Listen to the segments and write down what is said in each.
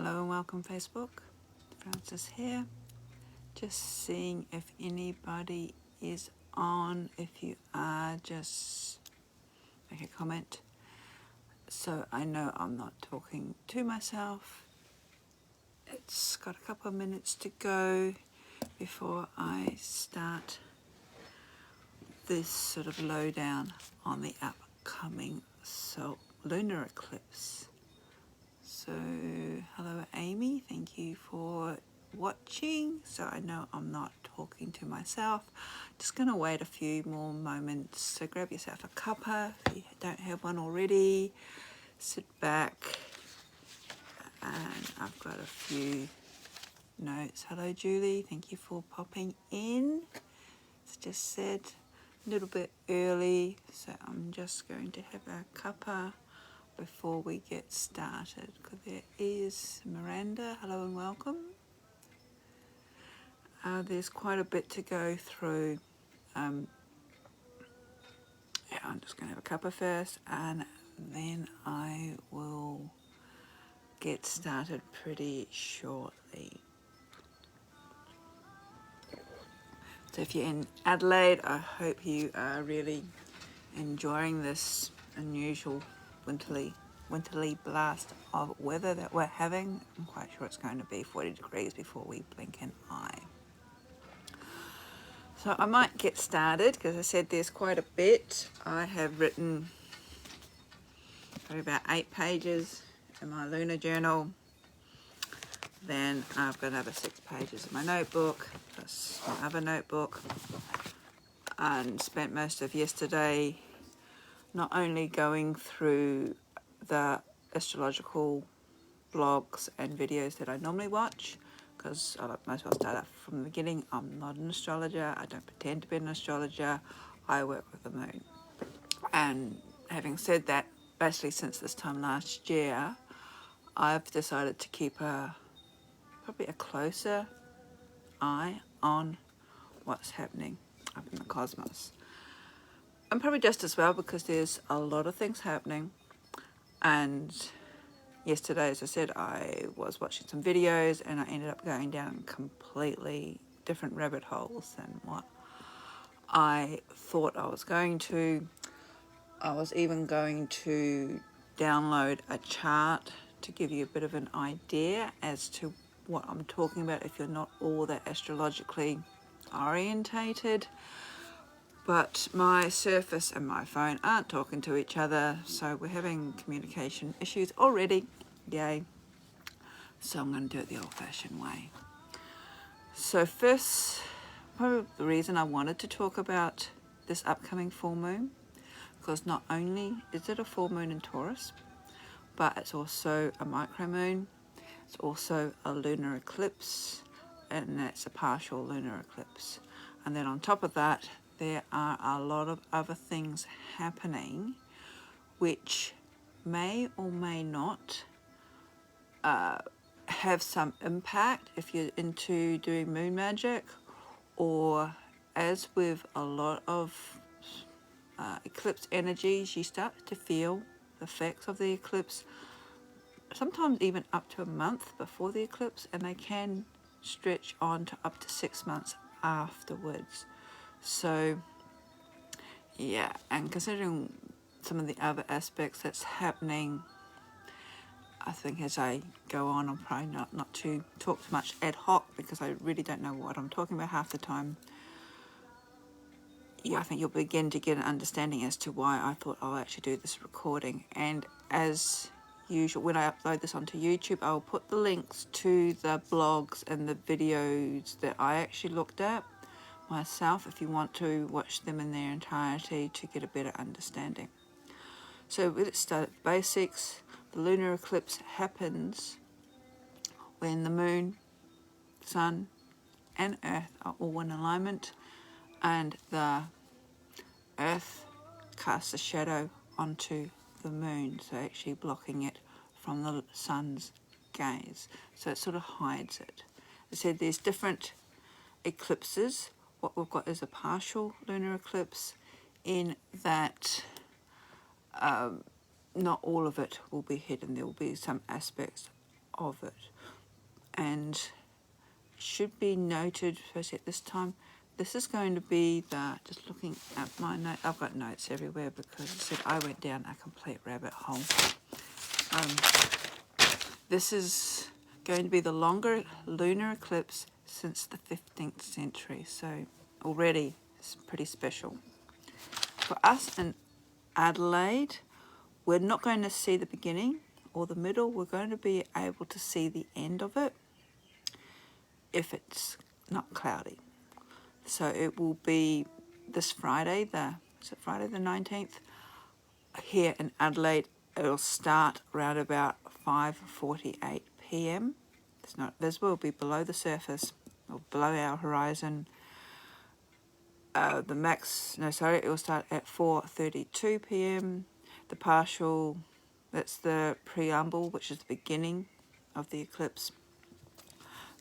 Hello and welcome Facebook. Francis here. Just seeing if anybody is on. If you are, just make a comment so I know I'm not talking to myself. It's got a couple of minutes to go before I start this sort of lowdown on the upcoming lunar eclipse. So, hello Amy, thank you for watching. So I know I'm not talking to myself. Just going to wait a few more moments. So grab yourself a cuppa if you don't have one already. Sit back, and I've got a few notes. Hello Julie, thank you for popping in. As just said, a little bit early, so I'm just going to have a cuppa before we get started, because there is Miranda. Hello and welcome. There's quite a bit to go through. I'm just going to have a cuppa first, and then I will get started pretty shortly. So if you're in Adelaide, I hope you are really enjoying this unusual winterly blast of weather that we're having. I'm quite sure it's going to be 40 degrees before we blink an eye. So I might get started, because I said there's quite a bit. I have written probably about 8 pages in my lunar journal. Then I've got another 6 pages in my notebook, plus my other notebook, and spent most of yesterday not only going through the astrological blogs and videos that I normally watch, because I might as well start up from the beginning. I'm not an astrologer. I don't pretend to be an astrologer. I work with the moon. And having said that, basically since this time last year, I've decided to keep probably a closer eye on what's happening up in the cosmos. And probably just as well, because there's a lot of things happening. And yesterday, as I said, I was watching some videos and I ended up going down completely different rabbit holes than what I thought I was going to. I was even going to download a chart to give you a bit of an idea as to what I'm talking about if you're not all that astrologically orientated. But my Surface and my phone aren't talking to each other, so we're having communication issues already. Yay. So I'm going to do it the old-fashioned way. So first, probably the reason I wanted to talk about this upcoming full moon, because not only is it a full moon in Taurus, but it's also a micromoon. It's also a lunar eclipse, and that's a partial lunar eclipse. And then on top of that, there are a lot of other things happening which may or may not have some impact if you're into doing moon magic, or as with a lot of eclipse energies, you start to feel the effects of the eclipse sometimes even up to a month before the eclipse, and they can stretch on to up to 6 months afterwards. So yeah, and considering some of the other aspects that's happening, I think as I go on, I'm probably not to talk too much ad hoc, because I really don't know what I'm talking about half the time. Yeah, I think you'll begin to get an understanding as to why I thought I'll actually do this recording. And as usual, when I upload this onto YouTube, I'll put the links to the blogs and the videos that I actually looked at myself, if you want to watch them in their entirety to get a better understanding. So let's start at basics. The lunar eclipse happens when the moon, sun and earth are all in alignment, and the earth casts a shadow onto the moon, so actually blocking it from the sun's gaze, so it sort of hides it. As I said, there's different eclipses. What we've got is a partial lunar eclipse, in that not all of it will be hidden. There will be some aspects of it. And should be noted, especially at this time, this is going to be just looking at my note, I've got notes everywhere because I said I went down a complete rabbit hole. This is going to be the longer lunar eclipse since the 15th century, so already it's pretty special. For us in Adelaide, we're not going to see the beginning or the middle, we're going to be able to see the end of it if it's not cloudy. So it will be this Friday, Friday the 19th, here in Adelaide. It'll start around about 5:48 p.m. It's not visible, it'll be below the surface, or below our horizon. It will start at 4:32 p.m. The partial, that's the preamble, which is the beginning of the eclipse.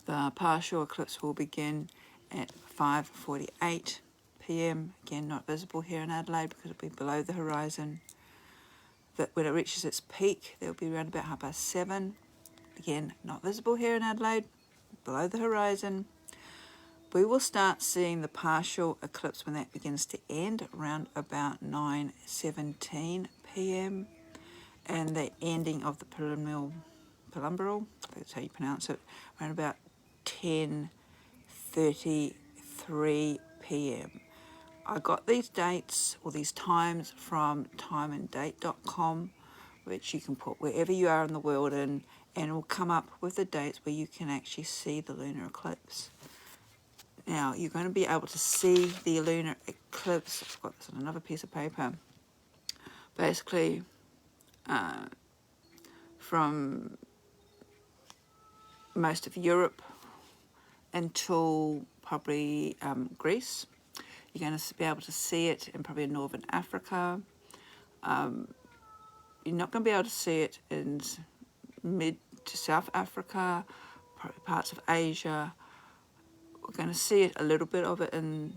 The partial eclipse will begin at 5:48 p.m. Again, not visible here in Adelaide because it'll be below the horizon. That when it reaches its peak, there'll be around about 7:30. Again, not visible here in Adelaide, below the horizon. We will start seeing the partial eclipse when that begins to end around about 9:17 p.m. and the ending of the penumbral, that's how you pronounce it, around about 10:33 p.m. I got these dates or these times from timeanddate.com, which you can put wherever you are in the world and it will come up with the dates where you can actually see the lunar eclipse. Now, you're going to be able to see the lunar eclipse. I've got this on another piece of paper. Basically, from most of Europe until probably Greece. You're going to be able to see it in probably northern Africa. You're not going to be able to see it in mid to South Africa, probably parts of Asia. We're going to see it, a little bit of it in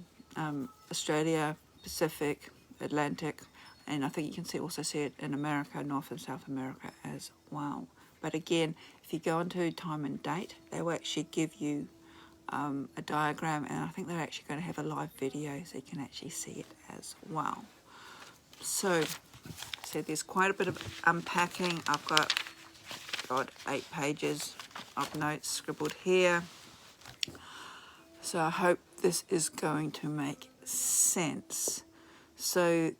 Australia, Pacific, Atlantic, and I think you can also see it in America, North and South America as well. But again, if you go into Time and Date, they will actually give you a diagram, and I think they're actually going to have a live video so you can actually see it as well. So there's quite a bit of unpacking. I've got 8 pages of notes scribbled here. So I hope this is going to make sense. So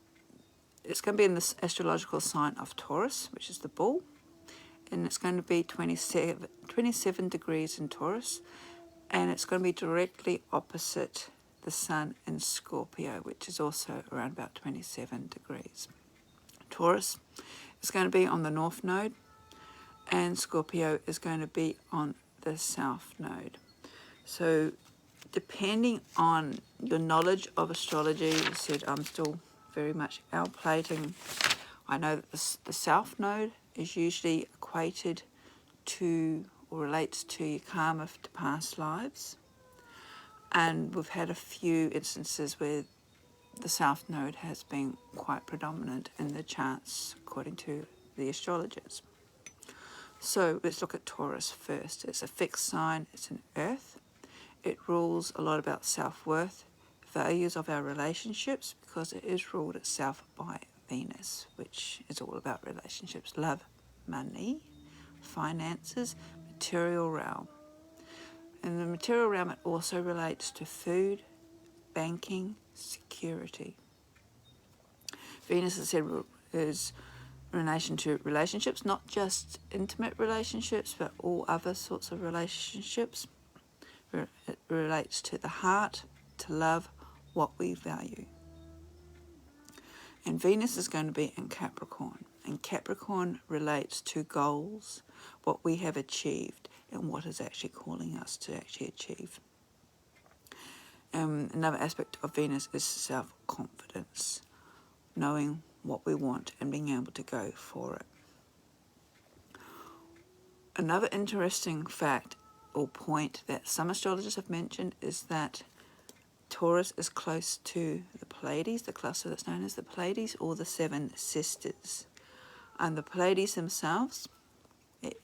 it's going to be in the astrological sign of Taurus, which is the bull, and it's going to be 27 degrees in Taurus, and it's going to be directly opposite the sun in Scorpio, which is also around about 27 degrees. Taurus is going to be on the north node, and Scorpio is going to be on the south node. So depending on your knowledge of astrology, I said I'm still very much outplating. I know that the south node is usually equated to or relates to your karma to past lives, and we've had a few instances where the south node has been quite predominant in the charts according to the astrologers. So let's look at Taurus first. It's a fixed sign, it's an earth. It rules a lot about self-worth, values of our relationships, because it is ruled itself by Venus, which is all about relationships, love, money, finances, material realm. In the material realm, it also relates to food, banking, security. Venus, as I said, is in relation to relationships, not just intimate relationships, but all other sorts of relationships. It relates to the heart, to love, what we value. And Venus is going to be in Capricorn. And Capricorn relates to goals, what we have achieved, and what is actually calling us to actually achieve. Another aspect of Venus is self-confidence, knowing what we want and being able to go for it. Another interesting fact or point that some astrologers have mentioned is that Taurus is close to the Pleiades, the cluster that's known as the Pleiades or the Seven Sisters. And the Pleiades themselves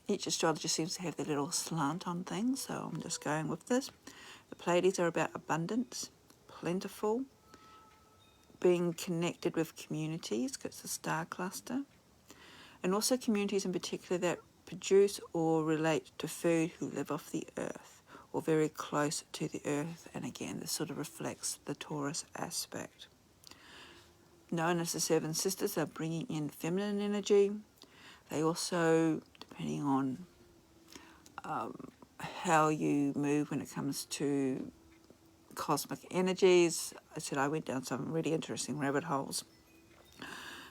each astrologer seems to have their little slant on things, so I'm just going with this. The Pleiades are about abundance, plentiful, being connected with communities, because it's a star cluster, and also communities in particular that produce or relate to food who live off the earth or very close to the earth. And again, this sort of reflects the Taurus aspect. Known as the Seven Sisters, are bringing in feminine energy. They also, depending on how you move when it comes to cosmic energies, I said I went down some really interesting rabbit holes.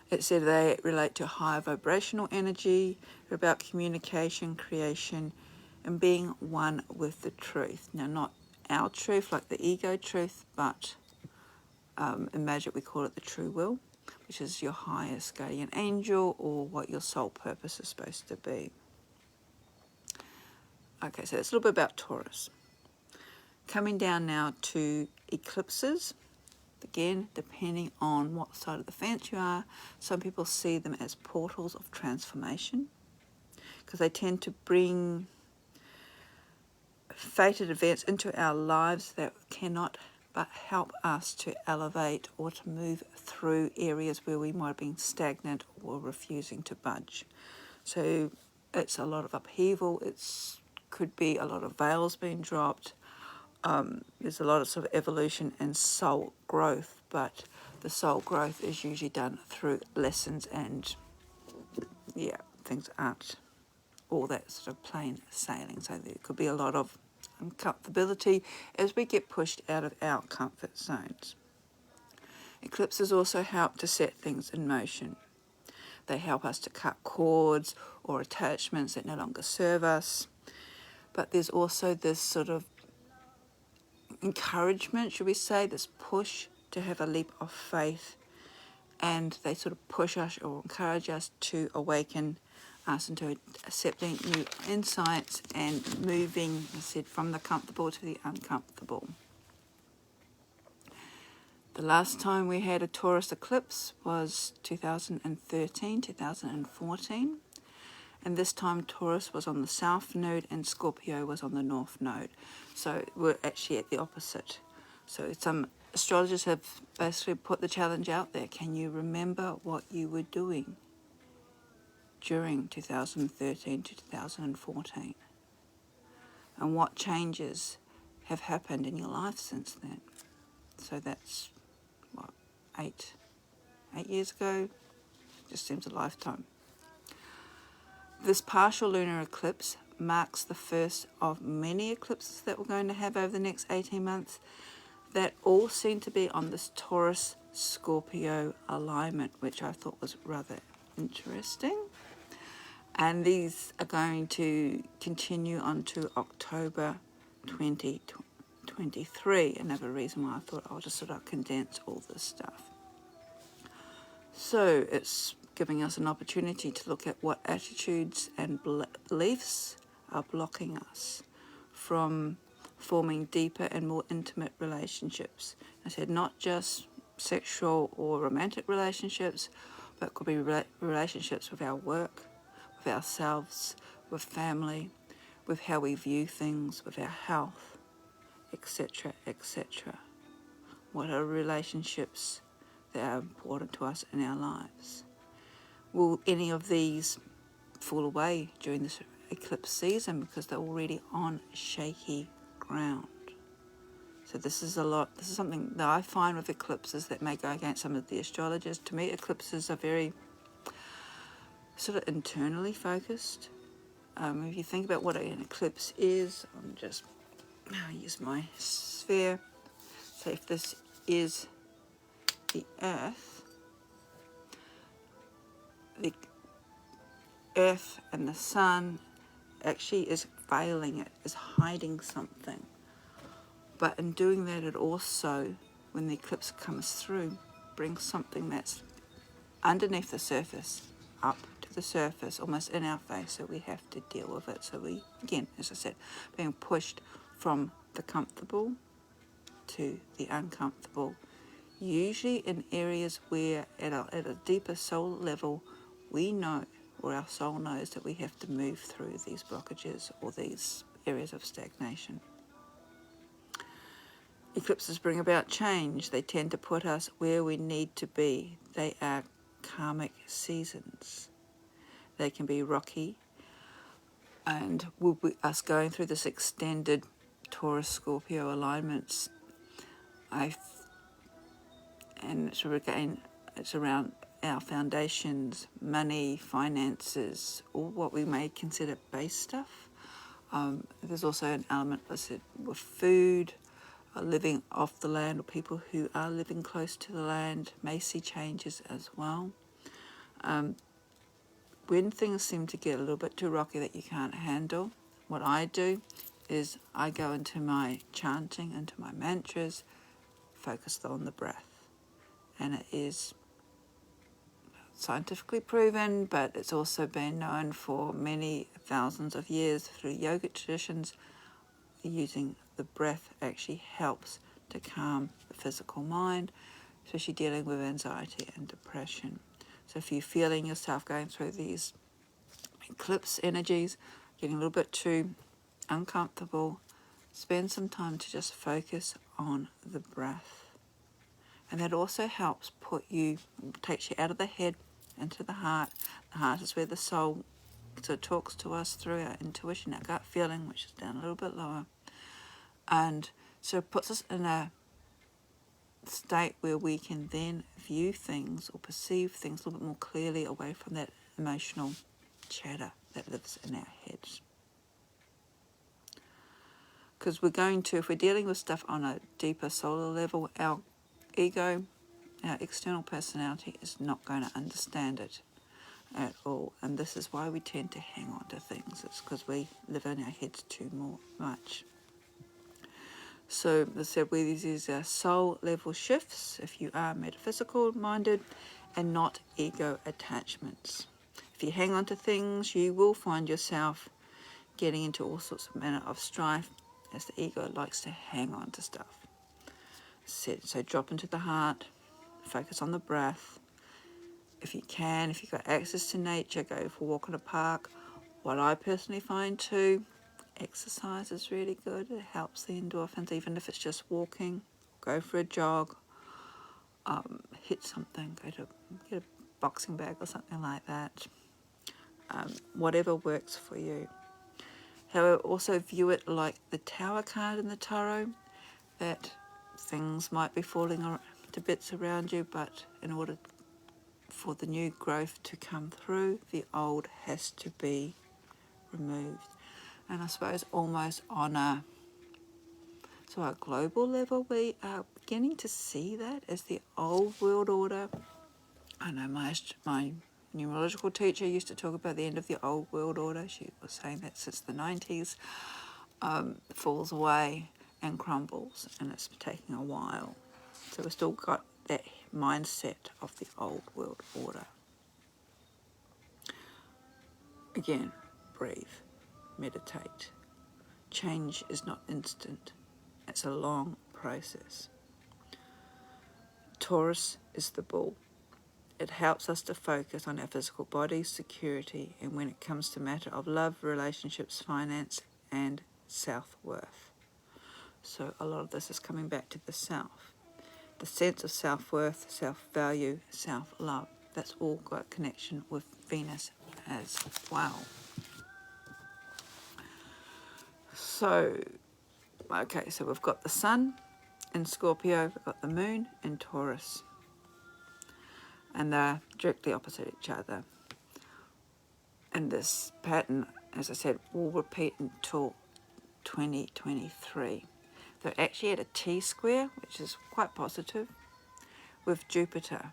It said they relate to higher vibrational energy. They're about communication, creation, and being one with the truth. Now, not our truth, like the ego truth, but in magic we call it the true will, which is your highest guardian angel, or what your soul purpose is supposed to be. Okay, so that's a little bit about Taurus. Coming down now to eclipses. Again, depending on what side of the fence you are, some people see them as portals of transformation, because they tend to bring fated events into our lives that cannot but help us to elevate or to move through areas where we might have been stagnant or refusing to budge. So it's a lot of upheaval. Could be a lot of veils being dropped. There's a lot of sort of evolution and soul growth, but the soul growth is usually done through lessons, and yeah, things aren't all that sort of plain sailing. So there could be a lot of uncomfortability as we get pushed out of our comfort zones. Eclipses also help to set things in motion. They help us to cut cords or attachments that no longer serve us. But there's also this sort of encouragement, should we say, this push to have a leap of faith, and they sort of push us or encourage us to awaken us into accepting new insights and moving, as I said, from the comfortable to the uncomfortable. The last time we had a Taurus eclipse was 2013, 2014. And this time Taurus was on the south node and Scorpio was on the north node. So we're actually at the opposite. So some astrologers have basically put the challenge out there. Can you remember what you were doing during 2013 to 2014? And what changes have happened in your life since then? So that's, what, 8 years ago? Just seems a lifetime. This partial lunar eclipse marks the first of many eclipses that we're going to have over the next 18 months that all seem to be on this Taurus Scorpio alignment, which I thought was rather interesting. And these are going to continue on to October 2023. Another reason why I thought I'll just sort of condense all this stuff. So it's giving us an opportunity to look at what attitudes and beliefs are blocking us from forming deeper and more intimate relationships. I said not just sexual or romantic relationships, but it could be relationships with our work, with ourselves, with family, with how we view things, with our health, etc., etc. What are relationships that are important to us in our lives? Will any of these fall away during this eclipse season because they're already on shaky ground? So this is something that I find with eclipses that may go against some of the astrologers. To me, eclipses are very sort of internally focused. If you think about what an eclipse is, I'll use my sphere. So if this is the Earth and the Sun actually is veiling it, is hiding something. But in doing that, it also, when the eclipse comes through, brings something that's underneath the surface up to the surface, almost in our face, so we have to deal with it. So we, again, as I said, being pushed from the comfortable to the uncomfortable, usually in areas where at a deeper soul level we know or our soul knows that we have to move through these blockages or these areas of stagnation. Eclipses bring about change. They tend to put us where we need to be. They are karmic seasons. They can be rocky, and us going through this extended Taurus Scorpio alignments, and it's around our foundations, money, finances, all what we may consider base stuff. There's also an element, I said, with food, living off the land, or people who are living close to the land may see changes as well. When things seem to get a little bit too rocky that you can't handle, what I do is I go into my chanting, into my mantras, focused on the breath. And it is scientifically proven, but it's also been known for many thousands of years through yogic traditions. Using the breath actually helps to calm the physical mind, especially dealing with anxiety and depression. So if you're feeling yourself going through these eclipse energies, getting a little bit too uncomfortable, spend some time to just focus on the breath. And that also helps takes you out of the head into the heart. The heart is where the soul talks to us through our intuition, our gut feeling, which is down a little bit lower. And so it puts us in a state where we can then view things or perceive things a little bit more clearly, away from that emotional chatter that lives in our heads. Because if we're dealing with stuff on a deeper solar level, our ego, our external personality is not going to understand it at all. And this is why we tend to hang on to things. It's because we live in our heads too much. So as I said, these are soul level shifts if you are metaphysical minded and not ego attachments. If you hang on to things, you will find yourself getting into all sorts of manner of strife, as the ego likes to hang on to stuff. So drop into the heart, focus on the breath. If you can, if you've got access to nature, go for a walk in a park. What I personally find too, exercise is really good. It helps the endorphins, even if it's just walking. Go for a jog, hit something, get a boxing bag or something like that. Whatever works for you. However, also view it like the Tower card in the Tarot, that things might be falling to bits around you, but in order for the new growth to come through, the old has to be removed. And I suppose almost on a global level, we are beginning to see that as the old world order. I know my numerological teacher used to talk about the end of the old world order. She was saying that since the 90s, falls away and crumbles, and it's taking a while. So we've still got that mindset of the old world order. Again, breathe, meditate. Change is not instant. It's a long process. Taurus is the bull. It helps us to focus on our physical body, security, and when it comes to matter of love, relationships, finance, and self-worth. So a lot of this is coming back to the self. The sense of self-worth, self-value, self-love. That's all got connection with Venus as well. So we've got the Sun in Scorpio, we've got the Moon in Taurus. And they're directly opposite each other. And this pattern, as I said, will repeat until 2023. They're actually at a T-square, which is quite positive, with Jupiter.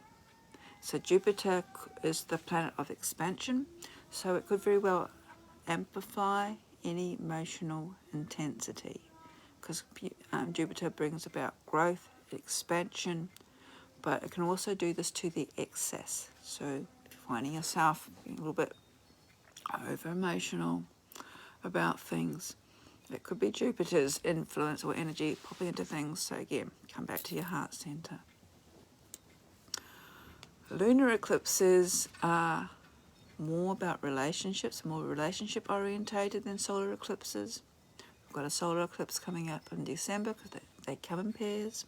So Jupiter is the planet of expansion, so it could very well amplify any emotional intensity, because Jupiter brings about growth, expansion, but it can also do this to the excess. So if you're finding yourself being a little bit over-emotional about things, it could be Jupiter's influence or energy popping into things. So again, come back to your heart center. Lunar eclipses are more about relationships, more relationship orientated than solar eclipses. We've got a solar eclipse coming up in December because they come in pairs.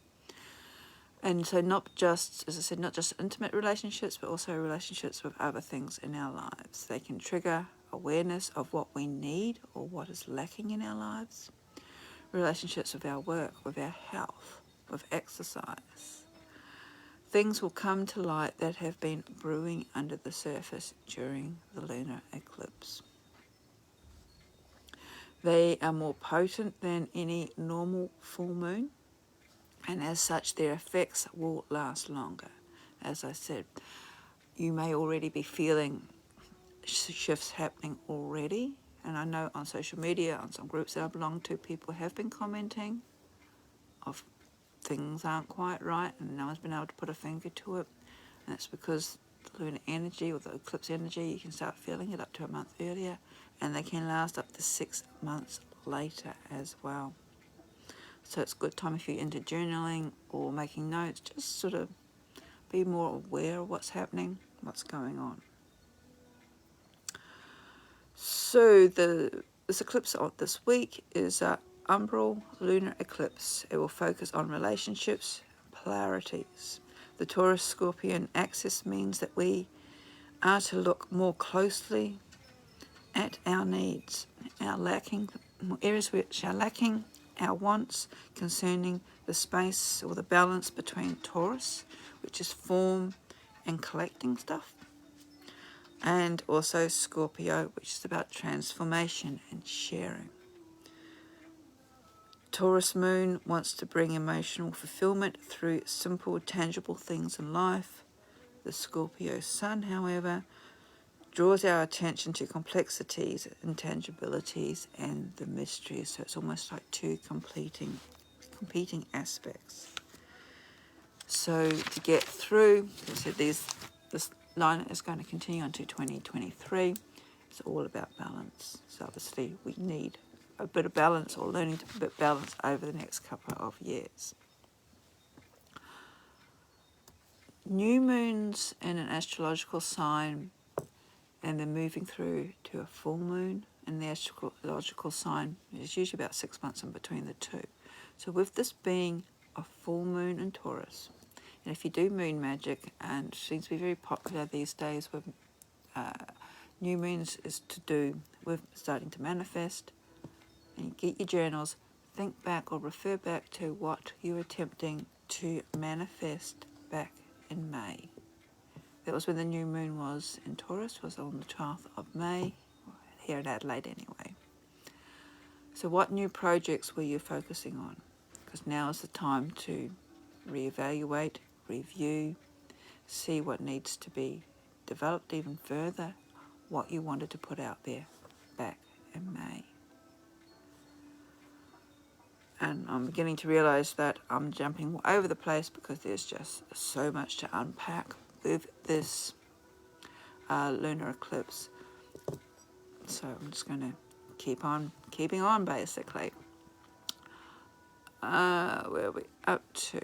And so not just, as I said, not just intimate relationships, but also relationships with other things in our lives. They can trigger awareness of what we need or what is lacking in our lives. Relationships with our work, with our health, with exercise. Things will come to light that have been brewing under the surface during the lunar eclipse. They are more potent than any normal full moon, and as such their effects will last longer. As I said, you may already be feeling shifts happening already, and I know on social media, on some groups that I belong to, people have been commenting of things aren't quite right and no one's been able to put a finger to it, and it's because the lunar energy or the eclipse energy, you can start feeling it up to a month earlier, and they can last up to 6 months later as well. So it's a good time if you're into journaling or making notes, just sort of be more aware of what's happening, what's going on. So this eclipse of this week is an umbral lunar eclipse. It will focus on relationships, polarities. The Taurus Scorpion axis means that we are to look more closely at our needs, our lacking, areas which are lacking, our wants concerning the space or the balance between Taurus, which is form and collecting stuff, and also Scorpio, which is about transformation and sharing. Taurus moon wants to bring emotional fulfillment through simple, tangible things in life. The Scorpio sun, however, draws our attention to complexities, intangibilities, and the mysteries. So it's almost like two competing aspects. So to get through, as I said, this line is going to continue on to 2023. It's all about balance. So obviously we need a bit of balance, or learning to bit balance over the next couple of years. New moons in an astrological sign, and they're moving through to a full moon in the astrological sign. There's usually about 6 months in between the two. So with this being a full moon in Taurus, and if you do moon magic, and it seems to be very popular these days with new moons, is to do with starting to manifest, and you get your journals, think back or refer back to what you were attempting to manifest back in May. That was when the new moon was in Taurus, was on the 12th of May, here in Adelaide anyway. So what new projects were you focusing on? Because now is the time to reevaluate, review, see what needs to be developed even further, what you wanted to put out there back in May. And I'm beginning to realise that I'm jumping all over the place because there's just so much to unpack with this lunar eclipse. So I'm just going to keeping on basically. Where are we up to?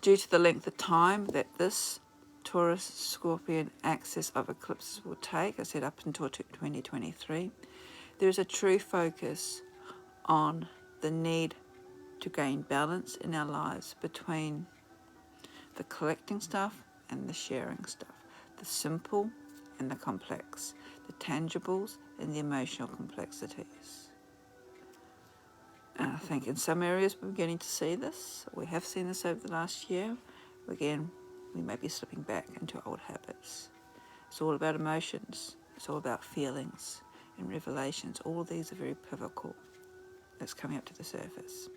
Due to the length of time that this Taurus Scorpion axis of eclipses will take, I said up until 2023, there is a true focus on the need to gain balance in our lives between the collecting stuff and the sharing stuff, the simple and the complex, the tangibles and the emotional complexities. And I think in some areas we're beginning to see this. We have seen this over the last year. Again, we may be slipping back into old habits. It's all about emotions. It's all about feelings and revelations. All of these are very pivotal. That's coming up to the surface.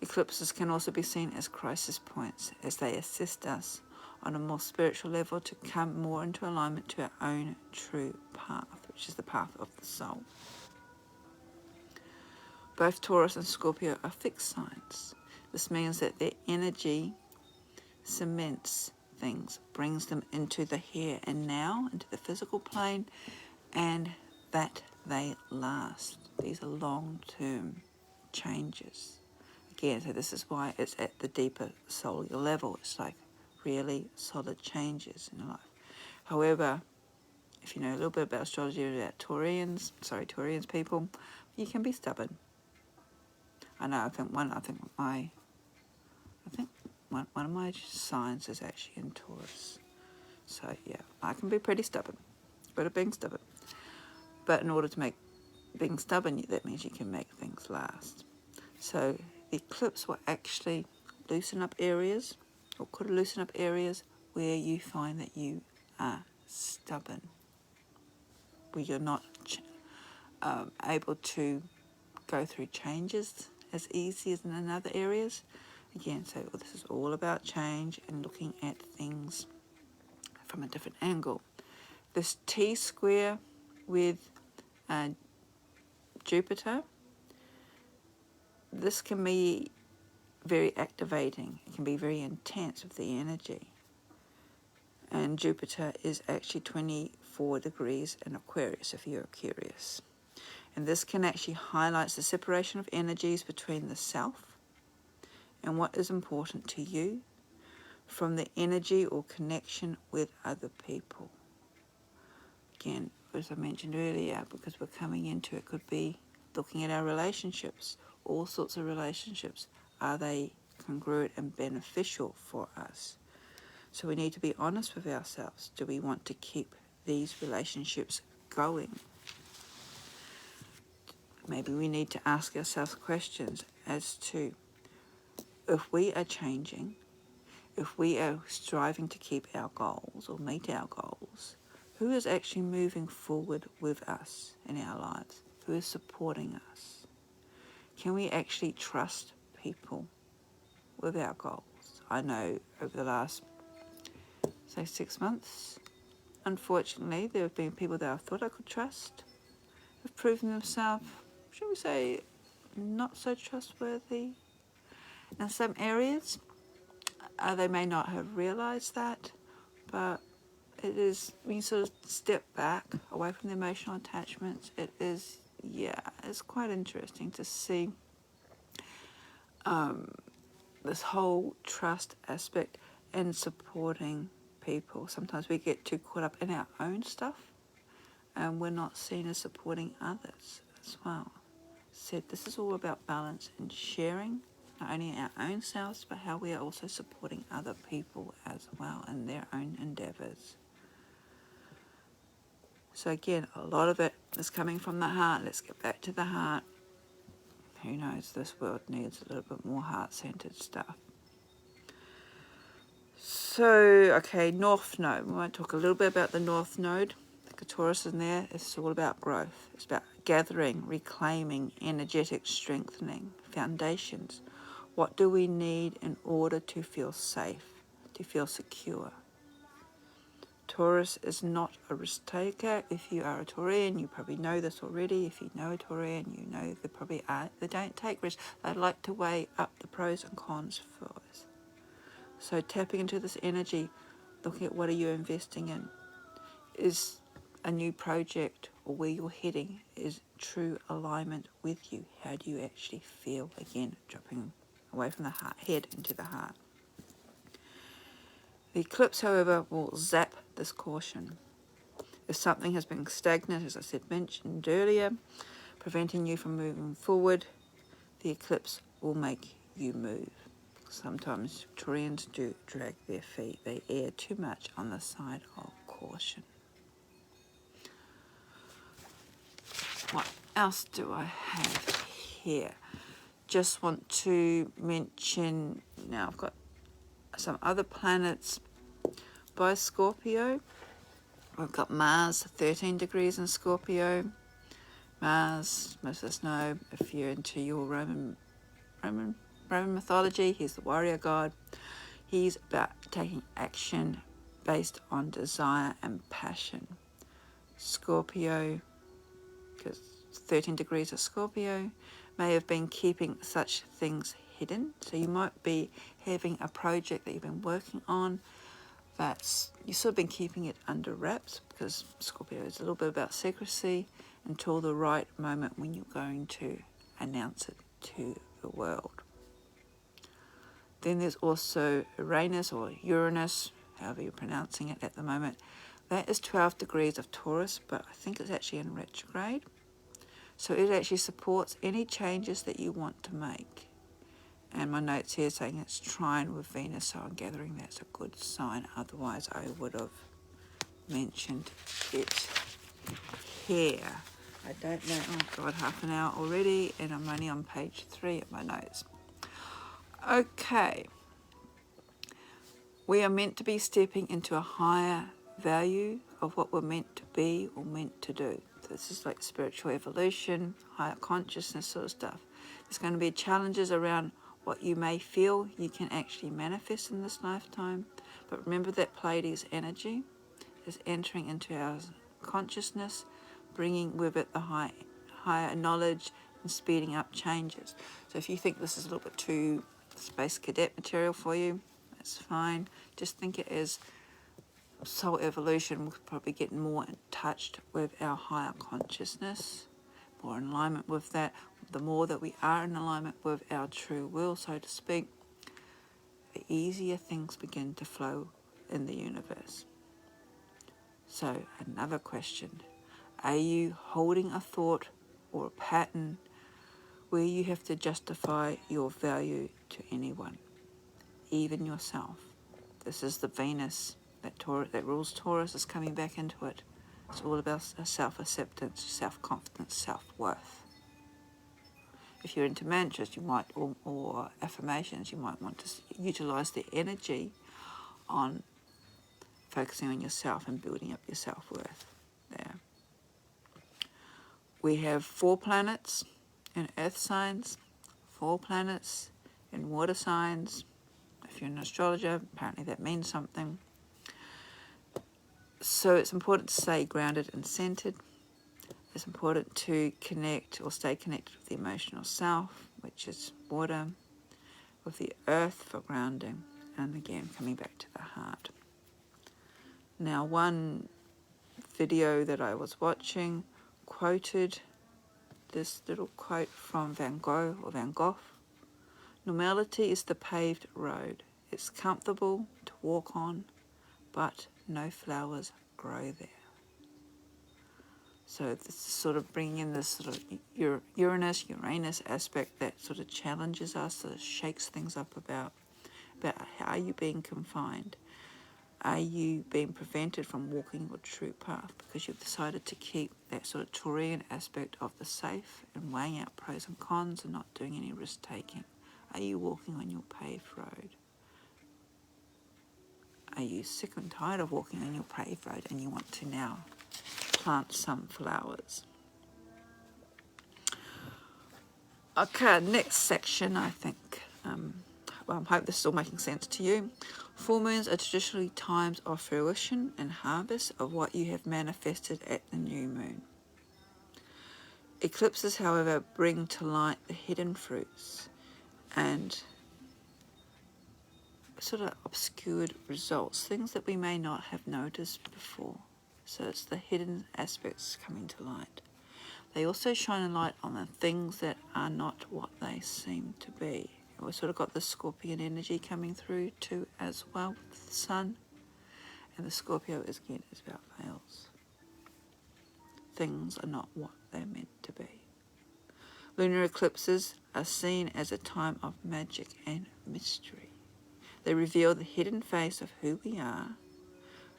Eclipses can also be seen as crisis points, as they assist us on a more spiritual level to come more into alignment to our own true path, which is the path of the soul. Both Taurus and Scorpio are fixed signs. This means that their energy cements things, brings them into the here and now, into the physical plane, and that they last. These are long-term changes. Again, so this is why it's at the deeper cellular level. It's like really solid changes in life. However, if you know a little bit about astrology, about Taurians people, you can be stubborn. I know. I think one of my signs is actually in Taurus. So yeah, I can be pretty stubborn. Good at being stubborn. But in order to make being stubborn, that means you can make things last. So the eclipse will actually loosen up areas, or could loosen up areas where you find that you are stubborn, where you're not able to go through changes as easy as in other areas. Again, so this is all about change and looking at things from a different angle. This T square with Jupiter, this can be very activating. It can be very intense with the energy. And Jupiter is actually 24 degrees in Aquarius, if you're curious. And this can actually highlight the separation of energies between the self and what is important to you from the energy or connection with other people. Again, as I mentioned earlier, because we're coming into it, could be looking at our relationships, all sorts of relationships. Are they congruent and beneficial for us? So we need to be honest with ourselves. Do we want to keep these relationships going? Maybe we need to ask ourselves questions as to if we are changing, if we are striving to keep our goals or meet our goals, who is actually moving forward with us in our lives? Who is supporting us? Can we actually trust people with our goals? I know over the last, say, 6 months, unfortunately, there have been people that I thought I could trust, have proven themselves, shall we say, not so trustworthy in some areas. They may not have realised that, but it is, when you sort of step back away from the emotional attachments, it is, it's quite interesting to see this whole trust aspect and supporting people. Sometimes we get too caught up in our own stuff and we're not seen as supporting others as well. Said this is all about balance and sharing, not only our own selves, but how we are also supporting other people as well in their own endeavours. So again, a lot of it is coming from the heart. Let's get back to the heart. Who knows, this world needs a little bit more heart-centered stuff. So, okay, North Node. We might talk a little bit about the North Node. The Taurus in there. It's all about growth. It's about gathering, reclaiming, energetic strengthening, foundations. What do we need in order to feel safe, to feel secure? Taurus is not a risk taker. If you are a Taurian, you probably know this already. If you know a Taurian, you know they probably are. They don't take risks. They like to weigh up the pros and cons for us. So tapping into this energy, looking at what are you investing in. Is a new project or where you're heading is true alignment with you? How do you actually feel? Again, dropping away from the heart, head into the heart. The eclipse, however, will zap this caution. If something has been stagnant, as I mentioned earlier, preventing you from moving forward, the eclipse will make you move. Sometimes Taurians do drag their feet. They err too much on the side of caution. What else do I have here? Just want to mention, now I've got some other planets by Scorpio. We've got Mars, 13 degrees in Scorpio. Mars, most of us know, if you're into your Roman mythology, he's the warrior god. He's about taking action based on desire and passion. Scorpio, because 13 degrees of Scorpio, may have been keeping such things hidden. So you might be having a project that you've been working on that's you've sort of been keeping it under wraps, because Scorpio is a little bit about secrecy until the right moment when you're going to announce it to the world. Then there's also Uranus or Uranus, however you're pronouncing it at the moment, That is 12 degrees of Taurus, but I think it's actually in retrograde. So it actually supports any changes that you want to make. And my notes here saying it's trine with Venus, so I'm gathering that's a good sign. Otherwise, I would have mentioned it here. I don't know. Oh God, half an hour already, and I'm only on page 3 of my notes. Okay. We are meant to be stepping into a higher value of what we're meant to be or meant to do. So this is like spiritual evolution, higher consciousness sort of stuff. There's going to be challenges around what you may feel you can actually manifest in this lifetime. But remember that Pleiades energy is entering into our consciousness, bringing with it the higher knowledge and speeding up changes. So if you think this is a little bit too space cadet material for you, that's fine. Just think it as soul evolution. We'll probably get more in touch with our higher consciousness, more in alignment with that. The more that we are in alignment with our true will, so to speak, the easier things begin to flow in the universe. So another question, are you holding a thought or a pattern where you have to justify your value to anyone, even yourself? This is the Venus that rules Taurus is coming back into it. It's all about self-acceptance, self-confidence, self-worth. If you're into mantras, you might, or affirmations, you might want to utilize the energy on focusing on yourself and building up your self-worth there. We have 4 planets in earth signs, 4 planets in water signs. If you're an astrologer, apparently that means something. So it's important to stay grounded and centered. It's important to connect or stay connected with the emotional self, which is water, with the earth for grounding, and again coming back to the heart. Now, one video that I was watching quoted this little quote from Van Gogh. Normality is the paved road. It's comfortable to walk on, but no flowers grow there. So this is sort of bringing in this sort of Uranus aspect that sort of challenges us, sort of shakes things up about how are you being confined? Are you being prevented from walking your true path because you've decided to keep that sort of Taurian aspect of the safe and weighing out pros and cons and not doing any risk taking? Are you walking on your paved road? Are you sick and tired of walking on your paved road and you want to now plant some flowers? Okay, next section, I think. I hope this is all making sense to you. Full moons are traditionally times of fruition and harvest of what you have manifested at the new moon. Eclipses, however, bring to light the hidden fruits and sort of obscured results, things that we may not have noticed before. So it's the hidden aspects coming to light. They also shine a light on the things that are not what they seem to be. We've sort of got the Scorpion energy coming through too as well with the sun. And the Scorpio is about veils. Things are not what they're meant to be. Lunar eclipses are seen as a time of magic and mystery. They reveal the hidden face of who we are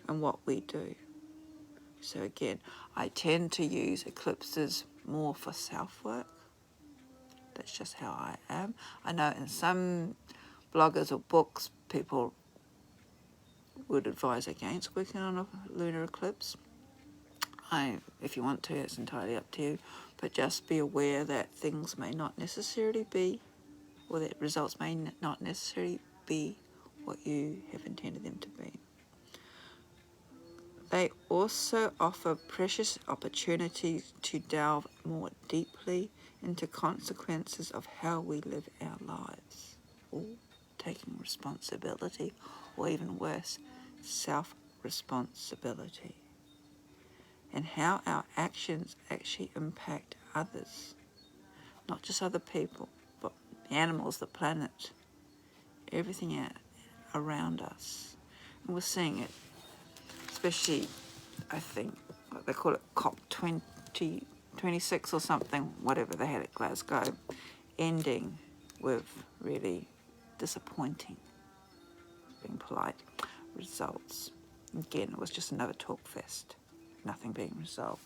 and what we do. So again, I tend to use eclipses more for self-work. That's just how I am. I know in some bloggers or books, people would advise against working on a lunar eclipse. If you want to, it's entirely up to you. But just be aware that things may not necessarily be, or that results may not necessarily be what you have intended them to be. They also offer precious opportunities to delve more deeply into consequences of how we live our lives, or taking responsibility, or even worse, self-responsibility, and how our actions actually impact others, not just other people, but the animals, the planet, everything around us. And we're seeing it, especially I think, what they call it, COP 26 or something, whatever they had at Glasgow, ending with really disappointing, being polite, results. Again, it was just another talk fest, nothing being resolved.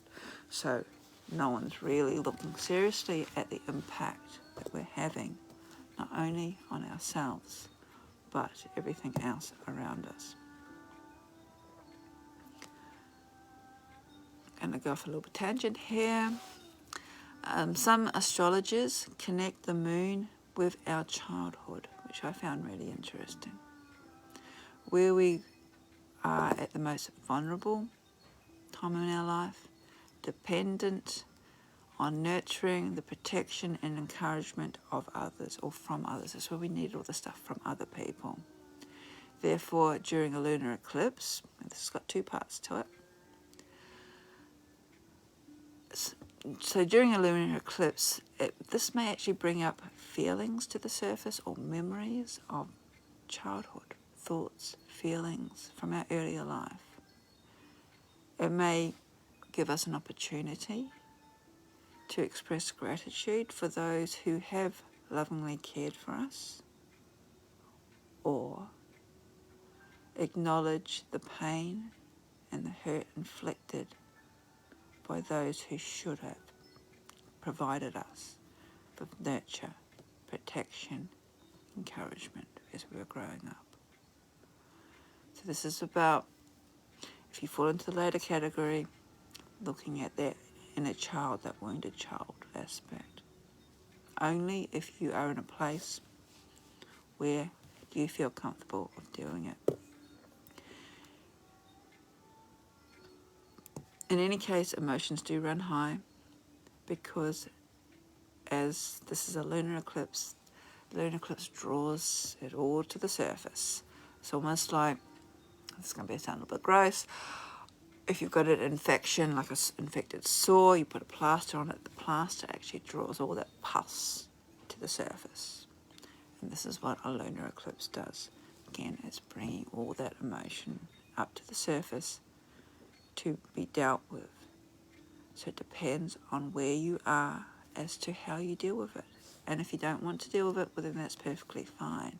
So no one's really looking seriously at the impact that we're having, not only on ourselves, but everything else around us. I'm going to go off a little tangent here. Some astrologers connect the moon with our childhood, which I found really interesting. Where we are at the most vulnerable time in our life, dependent on nurturing the protection and encouragement of others or from others. That's where we need all the stuff from other people. Therefore, during a lunar eclipse, and this has got two parts to it. So during a lunar eclipse, this may actually bring up feelings to the surface or memories of childhood, thoughts, feelings from our earlier life. It may give us an opportunity to express gratitude for those who have lovingly cared for us, or acknowledge the pain and the hurt inflicted by those who should have provided us with nurture, protection, encouragement as we were growing up. So this is about, if you fall into the later category, looking at that inner child, that wounded child aspect. Only if you are in a place where you feel comfortable of doing it. In any case, emotions do run high because as this is a lunar eclipse, the lunar eclipse draws it all to the surface. It's almost like, this is going to sound a little bit gross, if you've got an infection, like an infected sore, you put a plaster on it, the plaster actually draws all that pus to the surface. And this is what a lunar eclipse does. Again, it's bringing all that emotion up to the surface to be dealt with. So it depends on where you are as to how you deal with it. And if you don't want to deal with it, well, then that's perfectly fine.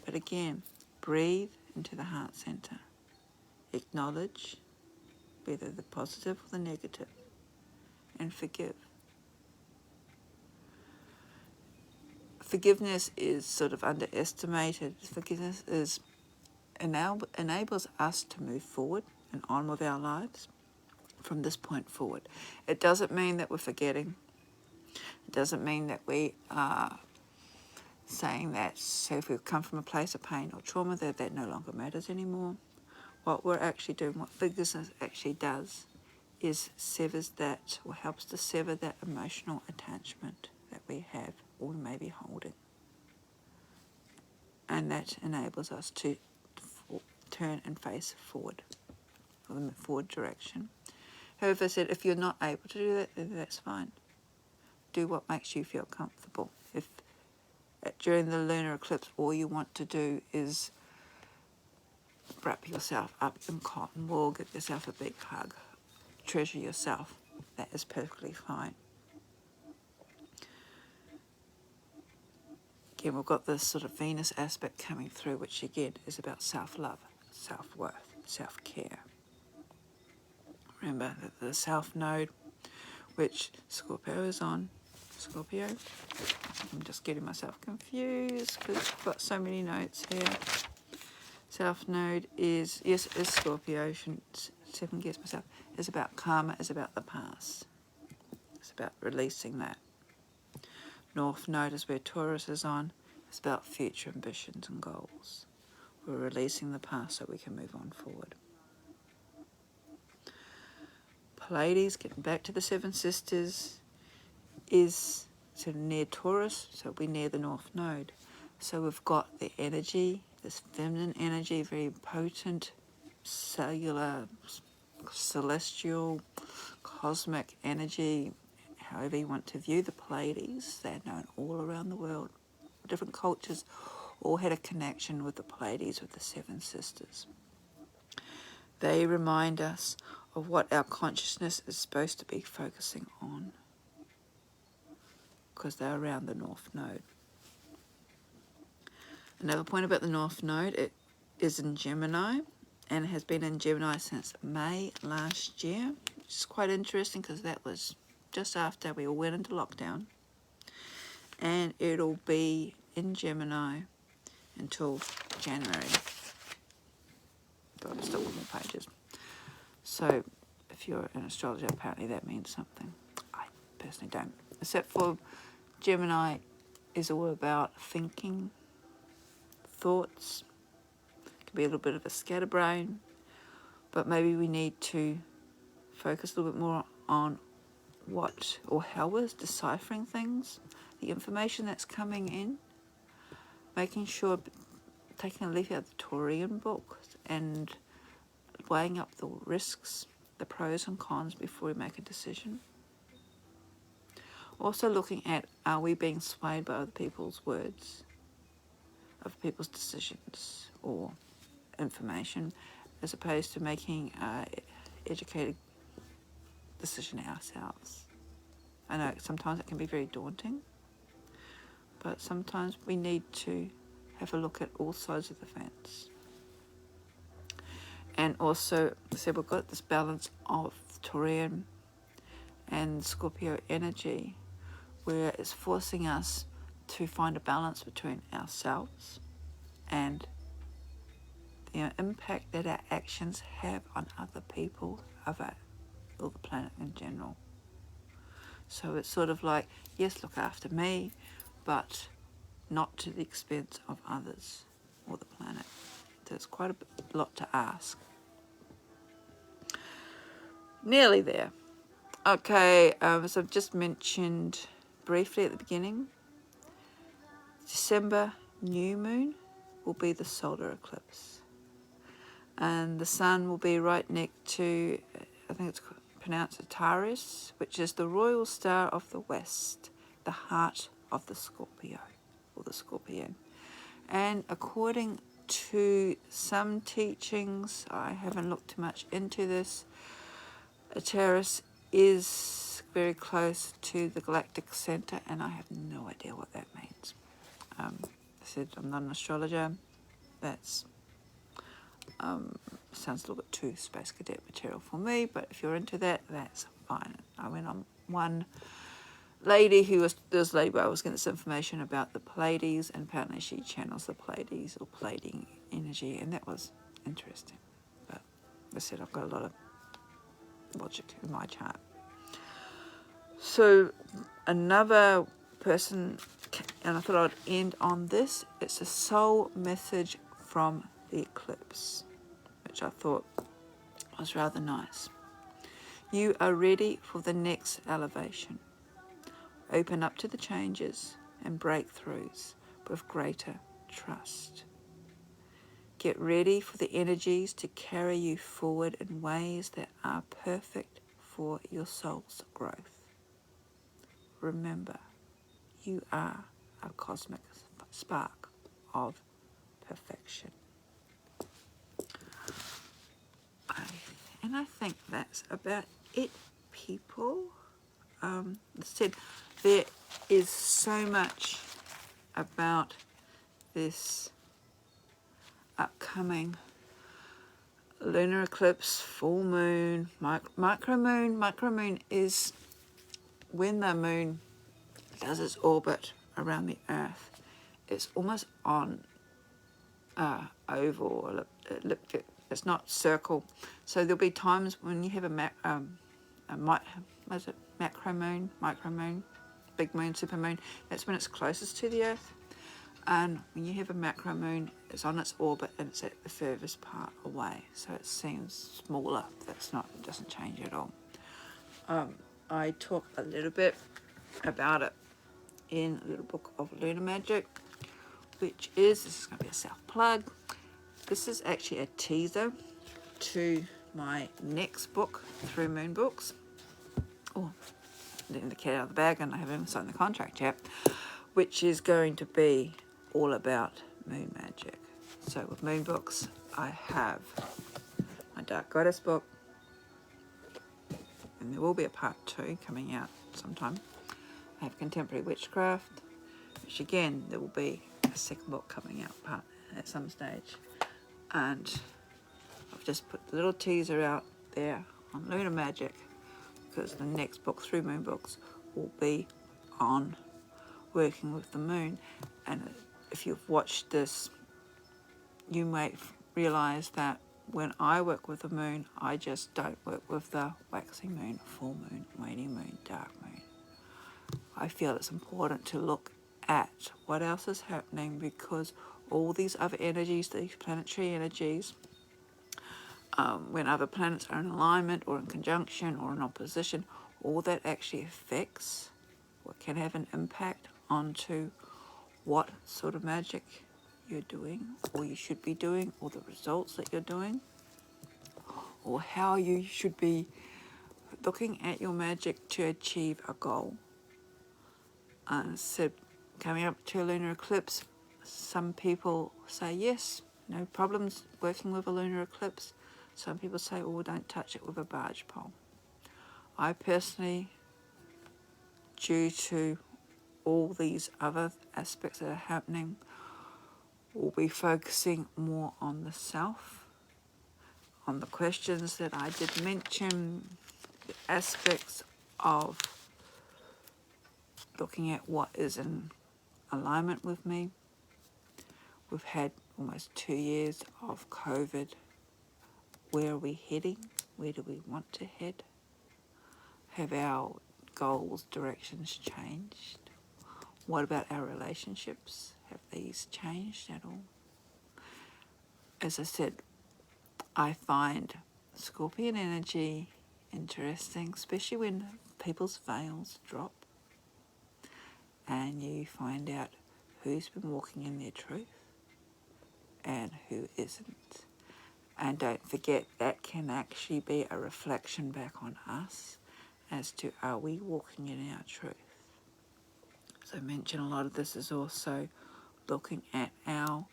But again, breathe into the heart center. Acknowledge whether the positive or the negative, and forgive. Forgiveness is sort of underestimated. Forgiveness enables us to move forward and on with our lives from this point forward. It doesn't mean that we're forgetting. It doesn't mean that we are saying that, so if we've come from a place of pain or trauma, that no longer matters anymore. What we're actually doing, what forgiveness actually does, is severs that, or helps to sever that emotional attachment that we have or may be holding. And that enables us to turn and face forward, or the forward direction. However, I said, if you're not able to do that, then that's fine. Do what makes you feel comfortable. If during the lunar eclipse all you want to do is wrap yourself up in cotton wool, give yourself a big hug, treasure yourself, that is perfectly fine. Again, we've got this sort of Venus aspect coming through, which again is about self-love, self-worth, self-care. Remember that the South Node, which Scorpio is on, Scorpio, I'm just getting myself confused because I've got so many notes here. South Node is, yes, it is Scorpio, shouldn't second guess myself, is about karma, is about the past. It's about releasing that. North Node is where Taurus is on, it's about future ambitions and goals. We're releasing the past so we can move on forward. Pleiades, getting back to the Seven Sisters, is sort of near Taurus, so we're near the North Node. So we've got the energy, this feminine energy, very potent, cellular, celestial, cosmic energy, however you want to view the Pleiades. They're known all around the world. Different cultures all had a connection with the Pleiades, with the Seven Sisters. They remind us of what our consciousness is supposed to be focusing on, because they're around the North Node. Another point about the North Node, it is in Gemini, and has been in Gemini since May last year, which is quite interesting because that was just after we all went into lockdown. And it'll be in Gemini until January. But I've still got more pages. So if you're an astrologer, apparently that means something. I personally don't. Except for Gemini is all about thinking, thoughts. It can be a little bit of a scatterbrain, but maybe we need to focus a little bit more on what or how we're deciphering things, the information that's coming in, making sure, taking a leaf out of the Taurian book and weighing up the risks, the pros and cons before we make a decision. Also looking at, are we being swayed by other people's words, other people's decisions or information, as opposed to making an educated decision ourselves. I know sometimes it can be very daunting, but sometimes we need to have a look at all sides of the fence. And also, I said, we've got this balance of Taurian and Scorpio energy, where it's forcing us to find a balance between ourselves and the impact that our actions have on other people, or the planet in general. So it's sort of like, yes, look after me, but not to the expense of others or the planet. So it's quite a lot to ask. Nearly there. Okay, as I've just mentioned briefly at the beginning, December new moon will be the solar eclipse. And the sun will be right next to, I think it's pronounced Taurus, which is the royal star of the west, the heart of the Scorpio, or the Scorpion. And according to some teachings, I haven't looked too much into this, Taurus is very close to the galactic center, and I have no idea what that means. I said I'm not an astrologer. That's sounds a little bit too space cadet material for me, but if you're into that, that's fine. I went on one lady who was, this lady I was getting this information about the Pleiades, and apparently she channels the Pleiades or Pleiadian energy, and that was interesting. But as I said, I've got a lot of logic in my chart. So another person, and I thought I'd end on this, it's a soul message from the eclipse, which I thought was rather nice. You are ready for the next elevation. Open up to the changes and breakthroughs with greater trust. Get ready for the energies to carry you forward in ways that are perfect for your soul's growth. Remember, you are a cosmic spark of perfection. And I think that's about it, people. As I said, there is so much about this upcoming lunar eclipse, full moon, micro moon. Micro moon is when the moon does its orbit around the Earth. It's almost on oval or elliptic. It's not circle. So there'll be times when you have macro moon, micro moon, big moon, super moon. That's when it's closest to the Earth. And when you have a macro moon, it's on its orbit and it's at the furthest part away. So it seems smaller. That's not, it doesn't change at all. I talk a little bit about it in a little book of Lunar Magic, which is, this is going to be a self plug. This is actually a teaser to my next book, Through Moon Books. Oh, letting the cat out of the bag, and I haven't even signed the contract yet, which is going to be all about moon magic. So with moon books, I have my Dark Goddess book, and there will be a part 2 coming out sometime. I have Contemporary Witchcraft, which again, there will be a second book coming out at some stage. And I've just put the little teaser out there on Lunar Magic, because the next book, 3 Moon books, will be on working with the moon. And if you've watched this, you may realise that when I work with the moon, I just don't work with the waxing moon, full moon, waning moon, dark moon. I feel it's important to look at what else is happening, because all these other energies, these planetary energies, when other planets are in alignment or in conjunction or in opposition, all that actually affects what can have an impact onto what sort of magic you're doing, or you should be doing, or the results that you're doing, or how you should be looking at your magic to achieve a goal. So coming up to a lunar eclipse, some people say yes, no problems working with a lunar eclipse. Some people say, oh, don't touch it with a barge pole. I personally, due to all these other aspects that are happening, will be focusing more on the self, on the questions that I did mention, the aspects of looking at what is in alignment with me. We've had almost 2 years of COVID. Where are we heading? Where do we want to head? Have our goals, directions changed? What about our relationships? Have these changed at all? As I said, I find Scorpion energy interesting, especially when people's veils drop and you find out who's been walking in their truth and who isn't. And don't forget, that can actually be a reflection back on us as to, are we walking in our truth? So I mentioned a lot of this is also looking at our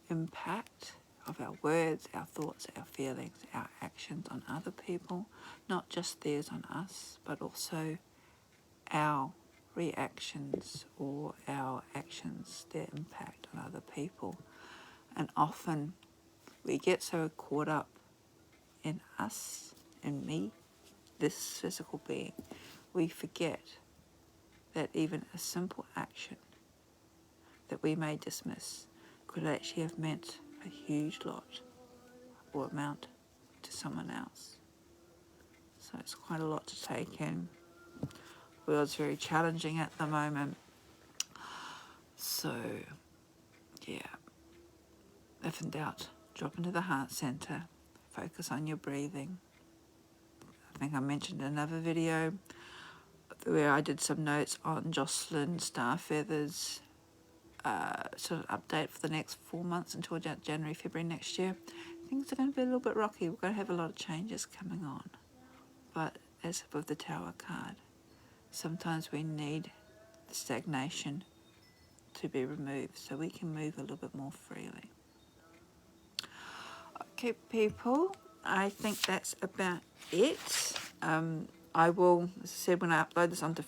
impact of our words, our thoughts, our feelings, our actions on other people, not just theirs on us, but also our reactions or our actions, their impact on other people. And often we get so caught up in us, in me, this physical being, we forget that even a simple action that we may dismiss could actually have meant a huge lot or amount to someone else. So it's quite a lot to take in. The world's very challenging at the moment. So, yeah, if in doubt, drop into the heart center, focus on your breathing. I think I mentioned in another video where I did some notes on Jocelyn Starfeather's sort of update for the next 4 months until January, February next year. Things are going to be a little bit rocky. We're going to have a lot of changes coming on. But as with the Tower card, sometimes we need the stagnation to be removed so we can move a little bit more freely. Okay, people, I think that's about it. I will, as I said, when I upload this onto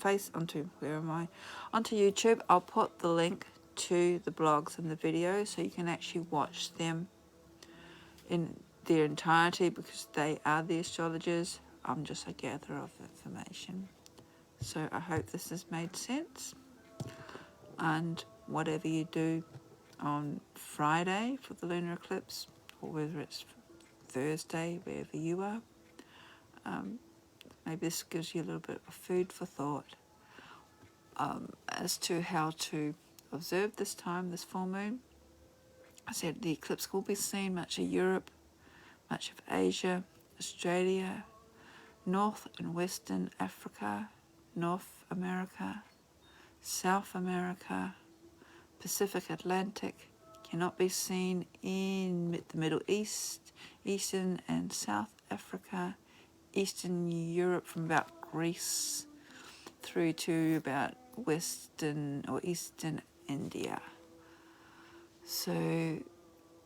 YouTube, I'll put the link to the blogs and the videos so you can actually watch them in their entirety, because they are the astrologers. I'm just a gatherer of information. So I hope this has made sense. And whatever you do on Friday for the lunar eclipse, or whether it's Thursday, wherever you are, maybe this gives you a little bit of food for thought as to how to observe this time, this full moon. I said the eclipse will be seen much of Europe, much of Asia, Australia, North and Western Africa, North America, South America, Pacific Atlantic. Cannot be seen in the Middle East, Eastern and South Africa, Eastern Europe from about Greece through to about Western or Eastern India. So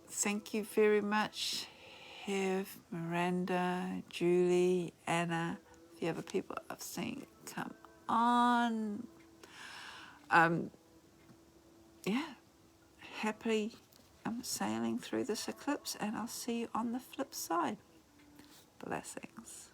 thank you very much, Hev, Miranda, Julie, Anna, the other people I've seen come on. Yeah, happily sailing through this eclipse, and I'll see you on the flip side. Blessings.